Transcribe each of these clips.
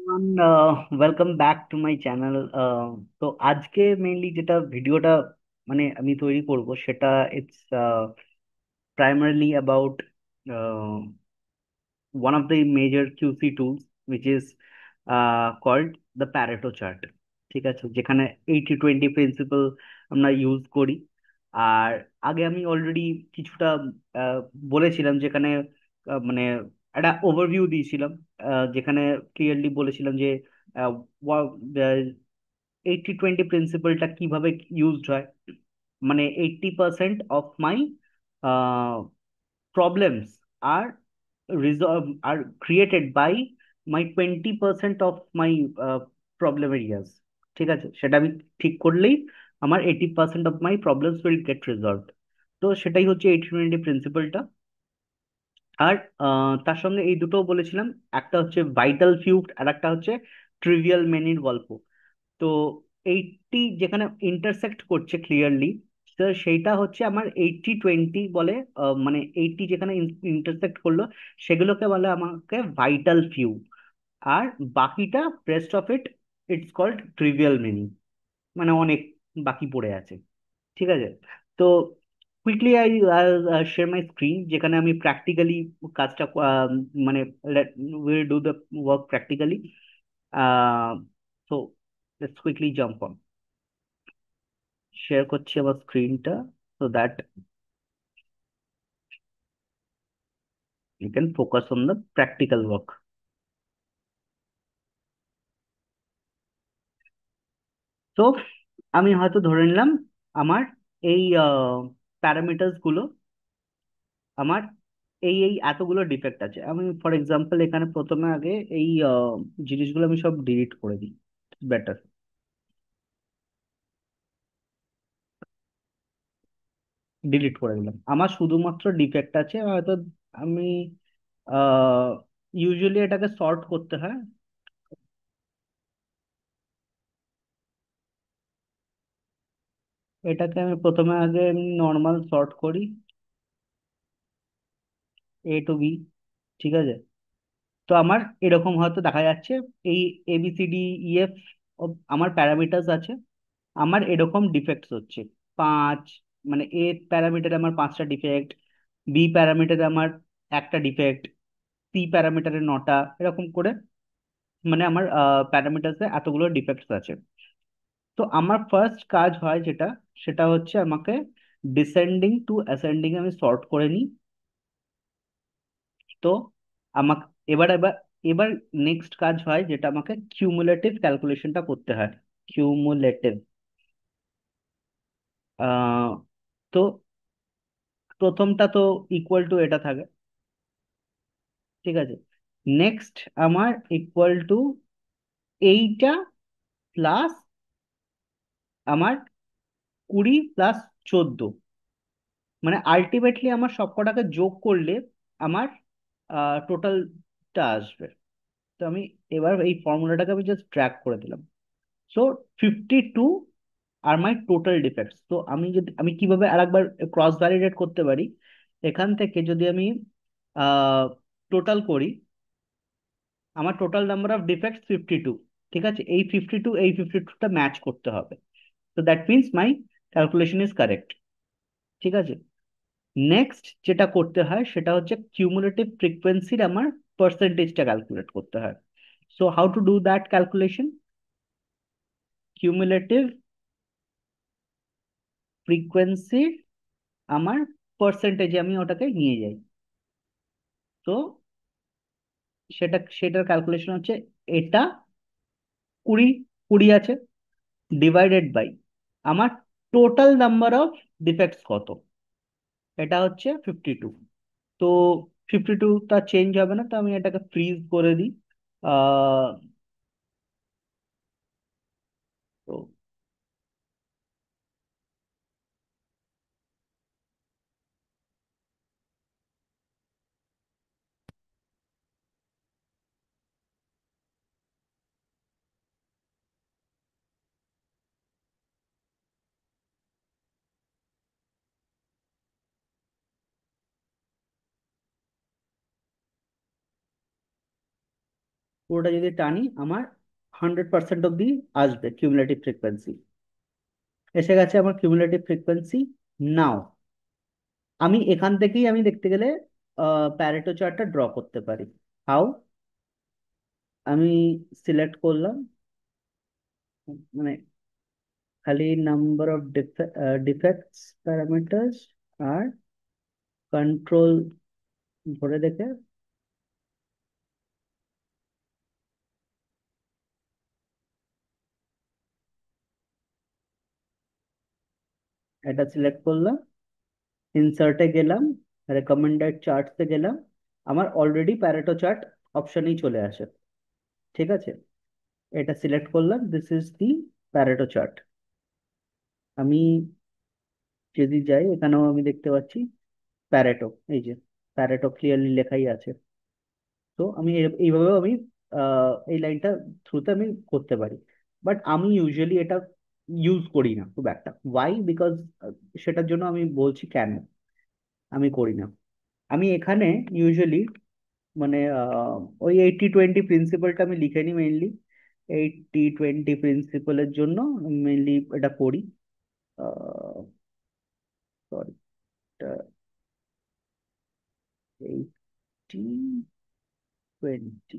Welcome back to my channel. তো আজকে mainly যেটা ভিডিওটা মানে আমি তৈরি করব সেটা it's primarily about one of the major QC tools which is called the Pareto chart। ঠিক আছে, যেখানে 80-20 প্রিন্সিপাল আমরা ইউজ করি। আর আগে আমি অলরেডি কিছুটা আহ, বলেছিলাম, যেখানে মানে একটা ওভারভিউ দিয়েছিলাম, যেখানে ক্লিয়ারলি বলেছিলাম যে 80-20 প্রিন্সিপালটা কিভাবে ইউজড হয়। মানে 80% of my problems are created by my 20% of my problem areas। ঠিক আছে, সেটা আমি ঠিক করলেই আমার 80% of my problems will get resolved. তো সেটাই হচ্ছে 80-20 প্রিন্সিপালটা। আর তার সঙ্গে এই দুটো বলেছিলাম, একটা হচ্ছে ভাইটাল ফিউ আর একটা হচ্ছে ট্রিভিয়াল মেনির গল্প। তো 80 যেখানে ইন্টারসেক্ট করছে ক্লিয়ারলি, তো সেইটা হচ্ছে আমার 80-20 বলে। মানে 80 যেখানে ইন্টারসেক্ট করলো সেগুলোকে বলে আমাকে ভাইটাল ফিউ। আর বাকিটা rest of it it's called trivial meaning. মানে অনেক বাকি পড়ে আছে। ঠিক আছে। তো quickly I share my screen, যেখানে আমি প্র্যাকটিক্যালি কাজটা মানে will do the work practically. So let's quickly jump on. Share করছি আমার স্ক্রিনটা, so that you can focus on the practical work. তো আমি হয়তো ধরে নিলাম আমার এই প্যারামিটার্স গুলো, আমার এই এতগুলো ডিফেক্ট আছে। আমি ফর এক্সাম্পল এখানে প্রথমে আগে এই জিনিসগুলো আমি সব ডিলিট করে দিই, বেটার। ডিলিট করে দিলাম, আমার শুধুমাত্র ডিফেক্ট আছে হয়তো। আমি ইউজুয়ালি এটাকে সর্ট করতে হয়। এটাকে আমি প্রথমে আগে নর্মাল সর্ট করি, A to B। ঠিক আছে। তো আমার এরকম হয়তো দেখা যাচ্ছে এই ABCDEF আমার প্যারামিটার্স আছে। আমার এরকম ডিফেক্টস হচ্ছে 5। মানে প্যারামিটারে আমার 5টা ডিফেক্ট, B প্যারামিটারে আমার একটা ডিফেক্ট, C প্যারামিটারে 9টা, এরকম করে মানে আমার প্যারামিটার্সে এতগুলো ডিফেক্টস আছে। তো আমার ফার্স্ট কাজ হয় যেটা, সেটা হচ্ছে আমাকে ডিসেন্ডিং টু অ্যাসেন্ডিং আমি সর্ট করে নিই। তো আমাকে এবার এবার এবার নেক্সট কাজ হয় যেটা আমাকে কিউমুলেটিভ ক্যালকুলেশনটা করতে হয়। কিউমুলেটিভ। আহ তো প্রথমটা তো ইকুয়াল টু এটা থাকে। ঠিক আছে। নেক্সট আমার ইকুয়াল টু এইটা প্লাস আমার 20 প্লাস 14। মানে আলটিমেটলি আমার সবকটাকে যোগ করলে আমার টোটালটা আসবে। তো আমি এবার এই ফর্মুলাটাকে আমি জাস্ট ট্র্যাক করে দিলাম। সো 52 আর মাই টোটাল ডিফেক্টস। তো আমি কিভাবে আরেকবার ক্রস ভ্যালিডেট করতে পারি, এখান থেকে যদি আমি টোটাল করি, আমার টোটাল নাম্বার অফ ডিফেক্টস 52। ঠিক আছে, এই 52 এই 52টা ম্যাচ করতে হবে। তো that means my calculation is correct. ঠিক আছে। নেক্সট যেটা করতে হয় সেটা হচ্ছে কিউমুলেটিভ ফ্রিকোয়েন্সির আমার পার্সেন্টেজটা ক্যালকুলেট করতে হয়। So how to do that calculation? Cumulative ফ্রিকোয়েন্সির আমার পার্সেন্টেজে আমি ওটাকে নিয়ে যাই। তো সেটার ক্যালকুলেশন হচ্ছে এটা 20 20 আছে, ডিভাইডেড বাই আমার টোটাল নাম্বার অফ ডিফেক্টস কত, এটা হচ্ছে 52। তো 52টা চেঞ্জ হবে না, তো আমি এটাকে ফ্রিজ করে দিই। আহ তো পুরোটা যদি টানি আমার 100% অব্দি আসবে কিউমুলেটিভ ফ্রিকোয়েন্সি। এসে গেছে আমার কিউমুলেটিভ ফ্রিকোয়েন্সি। নাও আমি এখান থেকেই আমি দেখতে গেলে প্যারেটো চার্টটা ড্র করতে পারি। হাউ? আমি সিলেক্ট করলাম, মানে খালি নাম্বার অফ ডিফেক্টস প্যারামিটার্স আর কন্ট্রোল ধরে দেখে এটা সিলেক্ট করলাম, ইনসার্টে গেলাম, রেকমেন্ডেড চার্টসে গেলাম, আমার অলরেডি প্যারেটো চার্ট অপশনেই চলে আসে। ঠিক আছে, এটা সিলেক্ট করলাম, this is the Pareto chart. আমি যদি যাই এখানেও আমি দেখতে পাচ্ছি প্যারেটো, এই যে প্যারেটো ক্লিয়ারলি লেখাই আছে। তো আমি এইভাবেও আমি এই লাইনটা থ্রুতে আমি করতে পারি। বাট আমি ইউজুয়ালি এটা ইউজ করি না খুব একটা। ওয়াই? বিকজ সেটার জন্য আমি বলছি কেন আমি করি না। আমি এখানে ইউজুয়ালি মানে ওই 80-20 প্রিন্সিপালটা আমি লিখে নিই মেইনলি। 80-20 প্রিন্সিপালের জন্য মেইনলি এটা করি। সরি, 80-20,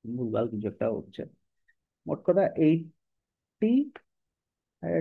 ভুলভাল কিছু একটা হচ্ছে। মোট কথা 80,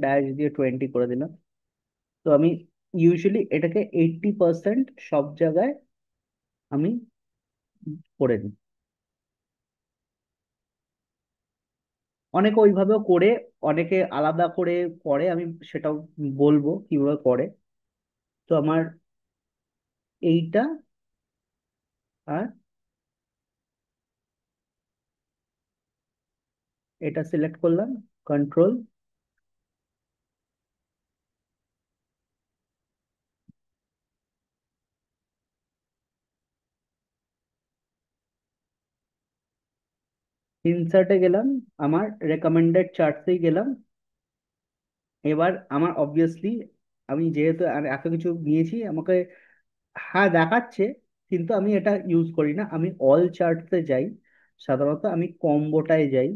ড্যাশ দিয়ে 20 করে দিলাম। তো আমি ইউজুয়ালি এটাকে 80% সব জায়গায় আমি করে নিই। অনেকে ওইভাবেও করে, অনেকে আলাদা করে করে, আমি সেটাও বলবো কিভাবে করে। তো আমার এইটা আর এটা সিলেক্ট করলাম, কন্ট্রোল, ইনসার্টে গেলাম, আমার রেকমেন্ডেড চার্টসেই গেলাম। এবার আমার অবভিয়াসলি আমি যেহেতু আর এত কিছু নিয়েছি আমাকে, হ্যাঁ দেখাচ্ছে, কিন্তু আমি এটা ইউজ করি না। আমি অল চার্টসে যাই, সাধারণত আমি কম্বোটায় যাই।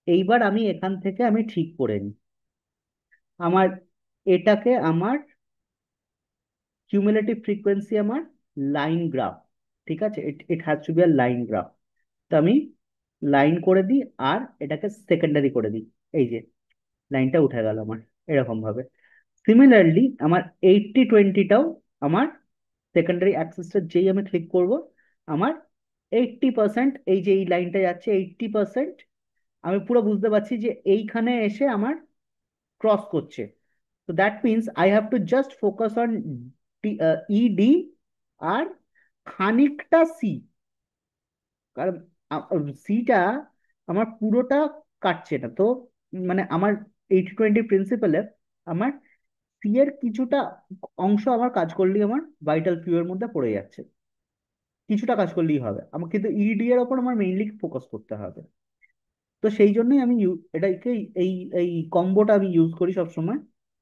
এইবার আমি এখান থেকে আমি ঠিক করে নিই আমার এটাকে, আমার কিউমুলেটিভ ফ্রিকোয়েন্সি আমার লাইন গ্রাফ। ঠিক আছে, it has to be a line graph. তো আমি লাইন করে দিই আর এটাকে সেকেন্ডারি করে দিই। এই যে লাইনটা উঠে গেল আমার এরকম ভাবে। সিমিলারলি আমার 80-20টাও আমার সেকেন্ডারি অ্যাক্সেসটা যেই আমি ক্লিক করব, আমার 80%, এই যে এই লাইনটা যাচ্ছে 80%, আমি পুরো বুঝতে পারছি যে এইখানে এসে আমার ক্রস করছে। তো that means I have to just focus on ED আর খানিকটা সি। কারণ সিটা আমার পুরোটা কাটছে না তো। মানে আমার 80-20 প্রিন্সিপালে আমার সি এর কিছুটা অংশ আমার কাজ করলেই আমার ভাইটাল ফিউ এর মধ্যে পড়ে যাচ্ছে। কিছুটা কাজ করলেই হবে আমার, কিন্তু ইডি এর ওপর আমার মেইনলি ফোকাস করতে হবে। তো সেই জন্যই আমি এটাকে এই এই কম্বোটা আমি ইউজ করি সবসময়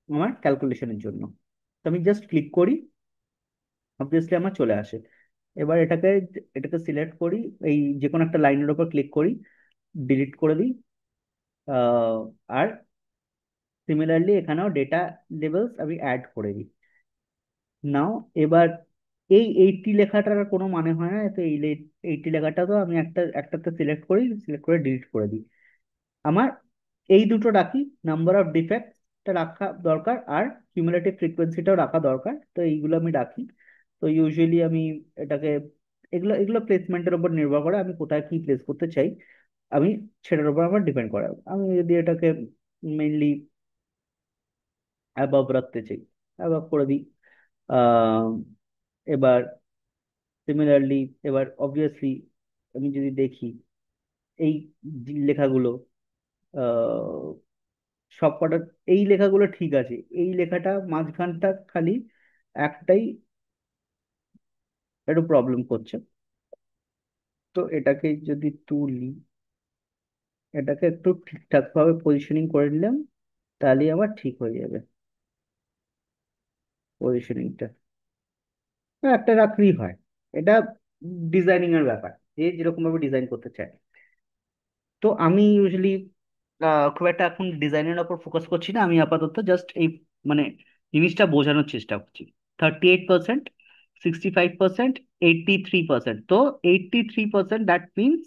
আমার ক্যালকুলেশনের জন্য। তো আমি জাস্ট ক্লিক করি, অবভিয়াসলি আমার চলে আসে। এবার এটাকে এটাকে সিলেক্ট করি, এই যে কোনো একটা লাইনের উপর ক্লিক করি, ডিলিট করে দিই। আর সিমিলারলি এখানেও ডেটা লেভেলস আমি অ্যাড করে দিই। নাও এবার এই 80 লেখাটার আর কোনো মানে হয় না, তো এই 80 লেখাটা তো আমি একটাতে সিলেক্ট করি, সিলেক্ট করে ডিলিট করে দিই। আমার এই দুটো রাখি, নাম্বার অফ ডিফেক্টটা রাখা দরকার আর কিউমুলেটিভ ফ্রিকোয়েন্সিটাও রাখা দরকার, তো এইগুলো আমি রাখি। তো ইউজুয়ালি আমি এটাকে, এগুলো এগুলো প্লেসমেন্টের উপর নির্ভর করে আমি কোথায় কি প্লেস করতে চাই, আমি সেটার উপর আমার ডিপেন্ড করে। আমি যদি এটাকে মেইনলি অ্যাবাভ রাখতে চাই, অ্যাবাভ করে দিই। আহ, এবার সিমিলারলি, এবার অবভিয়াসলি আমি যদি দেখি এই লেখাগুলো, সব কটা এই লেখাগুলো ঠিক আছে, এই লেখাটা মাঝখানটা খালি একটাই একটু প্রবলেম করছে। তো এটাকে যদি তুলি, এটাকে একটু ঠিকঠাক ভাবে পজিশনিং করে নিলাম, তাহলে আবার ঠিক হয়ে যাবে। পজিশনিংটা একটা রাখলেই হয়। এটা ডিজাইনিং এর ব্যাপার, যে যেরকম ভাবে ডিজাইন করতে চায়। তো আমি ইউজুয়ালি খুব একটা এখন ডিজাইনের ওপর ফোকাস করছি না, আমি আপাতত জাস্ট এই মানে জিনিসটা বোঝানোর চেষ্টা করছি। 38%, 65%, 83%। তো 83%, দ্যাট মিনস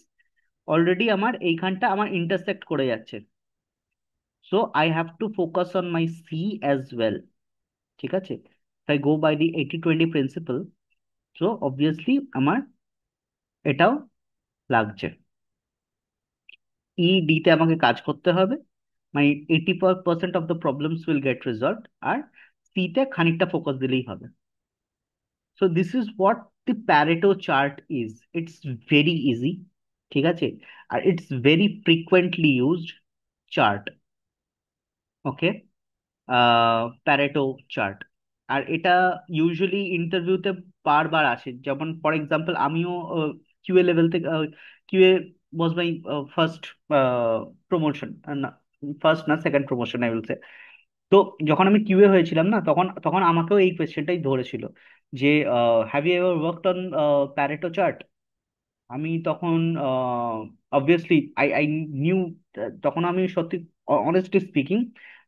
অলরেডি আমার এইখানটা আমার ইন্টারসেক্ট করে যাচ্ছে। So I have to focus on my C as well. ঠিক আছে, I go by the 80-20 principle. So obviously আমার এটাও লাগছে। ইডি তে আমাকে কাজ করতে হবে, মানে 80% of the problems will get resolved. আর সি তে খানিকটা ফোকাস দিলেই হবে। So this is what the Pareto chart is. It's very easy. ঠিক আছে, আর it's very frequently used chart. Okay, Pareto chart. আর এটা ইউজুয়ালি ইন্টারভিউতে বারবার আসে। যেমন ফর এক্সাম্পল আমিও কিউএ লেভেল থেকে, QA was my first promotion, না ফার্স্ট না second promotion I will say. তো যখন আমি কিউএ হয়েছিলাম না, তখন তখন আমাকেও এই কোয়েশ্চেনটাই ধরেছিল যে have you ever worked on Pareto chart. আমি তখন অবভিয়াসলি আই আই নিউ, তখন আমি সত্যি অনেস্টলি স্পিকিং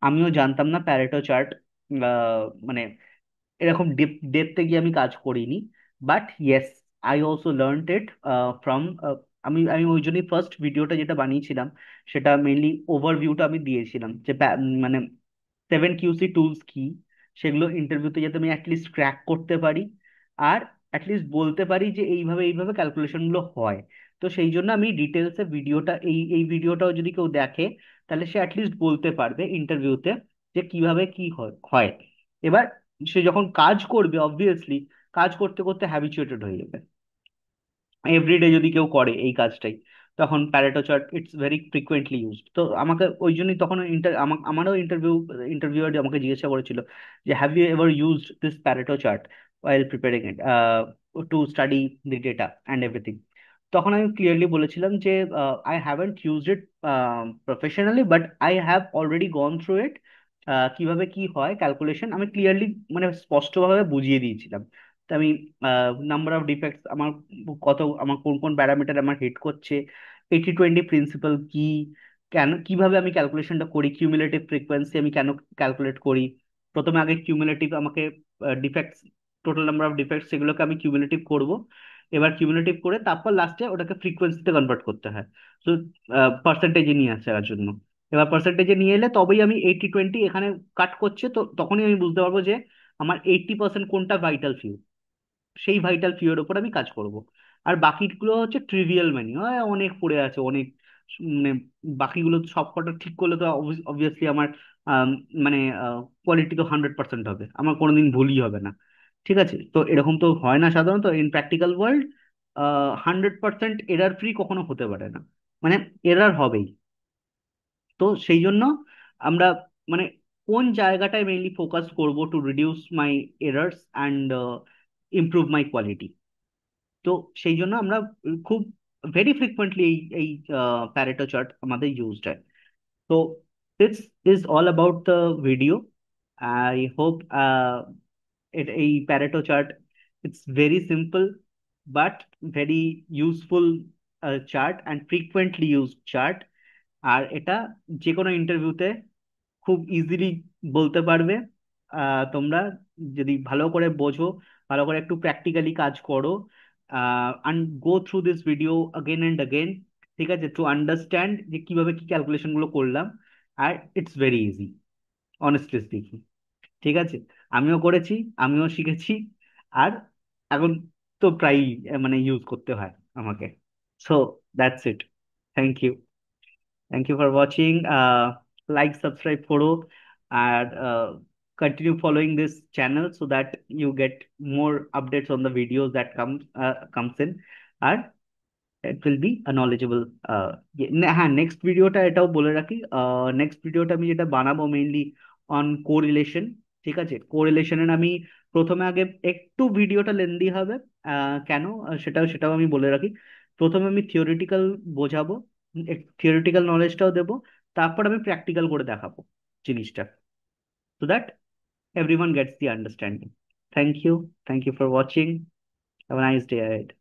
আমিও জানতাম না প্যারেটো চার্ট মানে এরকম ডেপথে গিয়ে আমি কাজ করিনি। But yes, I also learned it from, আমি আমি ওই জন্যই ফার্স্ট ভিডিওটা যেটা বানিয়েছিলাম সেটা মেইনলি ওভারভিউটা আমি দিয়েছিলাম যে মানে 7QC টুলস কি, সেগুলো ইন্টারভিউতে যাতে আমি অ্যাটলিস্ট ক্র্যাক করতে পারি, আর অ্যাটলিস্ট বলতে পারি যে এইভাবে এইভাবে ক্যালকুলেশন গুলো হয়। তো সেই জন্য আমি ডিটেলসে ভিডিওটা, এই এই ভিডিওটাও যদি কেউ দেখে তাহলে সে অ্যাটলিস্ট বলতে পারবে ইন্টারভিউতে যে কিভাবে কি হয় হয়। এবার সে যখন কাজ করবে অবভিয়াসলি কাজ করতে করতে হ্যাবিচুয়েটেড হয়ে যাবে। এভরিডে যদি কেউ করে এই কাজটাই, তখন Pareto chart it's very frequently used. তো আমাকে ওই জন্যই তখন আমারও ইন্টারভিউয়ার আমাকে জিজ্ঞাসা করেছিল যে have you ever used this Pareto chart while preparing it to study the data and everything। তখন আমি ক্লিয়ারলি বলেছিলাম যে I haven't used it professionally, but I have already gone through it. কিভাবে কি হয় ক্যালকুলেশন আমি ক্লিয়ারলি মানে স্পষ্টভাবে বুঝিয়ে দিয়েছিলাম। তো আমি নাম্বার অফ ডিফেক্টস আমার কত, আমার কোন কোন প্যারামিটার আমার হিট করছে, 80-20 প্রিন্সিপাল কি, কেন কিভাবে আমি ক্যালকুলেশনটা করি, কিউমুলেটিভ ফ্রিকোয়েন্সি আমি কেন ক্যালকুলেট করি। প্রথমে আগে কিউমুলেটিভ আমাকে defects, total number of defects সেগুলোকে আমি কিউমুলেটিভ করব। এবার কিউমুলেটিভ করে তারপর লাস্টে ওটাকে ফ্রিকোয়েন্সিতে কনভার্ট করতে হয়। তো পার্সেন্টেজে নিয়ে আসার জন্য, এবার পার্সেন্টেজে নিয়ে এলে তবেই আমি 80-20 এখানে কাট করছে, তো তখনই আমি বুঝতে পারবো যে আমার 80% কোনটা ভাইটাল ফিউ। সেই ভাইটাল ফিউ এর উপর আমি কাজ করব। আর বাকিগুলো হচ্ছে ট্রিভিয়াল, মানে অনেক পড়ে আছে অনেক, মানে বাকিগুলো সব কটা ঠিক করলে তো অবভিয়াসলি আমার আম, মানে কোয়ালিটি তো 100% হবে, আমার কোনোদিন ভুলই হবে না। ঠিক আছে, তো এরকম তো হয় না সাধারণত in practical world. 100% error free কখনো হতে পারে না, মানে এরার হবেই। তো সেই জন্য আমরা মানে কোন জায়গাটায় মেইনলি ফোকাস করব to reduce my errors and improve my quality. তো সেই জন্য আমরা খুব ভেরি ফ্রিকুয়েন্টলি এই এই প্যারেটো চার্ট আমাদের ইউজড হয়। তো this is all about the video. I hope এই Pareto chart it's very simple but very useful chart and frequently used chart. আর এটা যে কোনো ইন্টারভিউতে খুব ইজিলি বলতে পারবে তোমরা, যদি ভালো করে বোঝো, ভালো করে একটু প্র্যাকটিক্যালি কাজ করো, and go through this video again and again। ঠিক আছে, টু আন্ডারস্ট্যান্ড যে কিভাবে কি ক্যালকুলেশন গুলো করলাম। আর it's very easy, honestly speaking. ঠিক আছে, আমিও করেছি, আমিও শিখেছি। আর এখন তো প্রায় মানে ইউজ করতে হয় আমাকে। So that's it. Thank you. Thank you for watching. Like, subscribe, follow, and continue following this channel so that you get more updates on the videos that comes in, and it will be a knowledgeable। হ্যাঁ, next ভিডিওটা এটাও বলে রাখি, next ভিডিওটা আমি যেটা বানাবো mainly on correlation. ঠিক আছে, কোরিলেশনের আমি প্রথমে আগে একটু ভিডিওটা লেন্দি হবে। কেন সেটাও সেটাও আমি বলে রাখি। প্রথমে আমি থিওরিটিক্যাল বোঝাবো, থিওরিটিক্যাল নলেজটাও দেবো, তারপর আমি প্র্যাকটিক্যাল করে দেখাবো জিনিসটা। তো that everyone gets the understanding. Thank you for watching. Have a nice day ahead.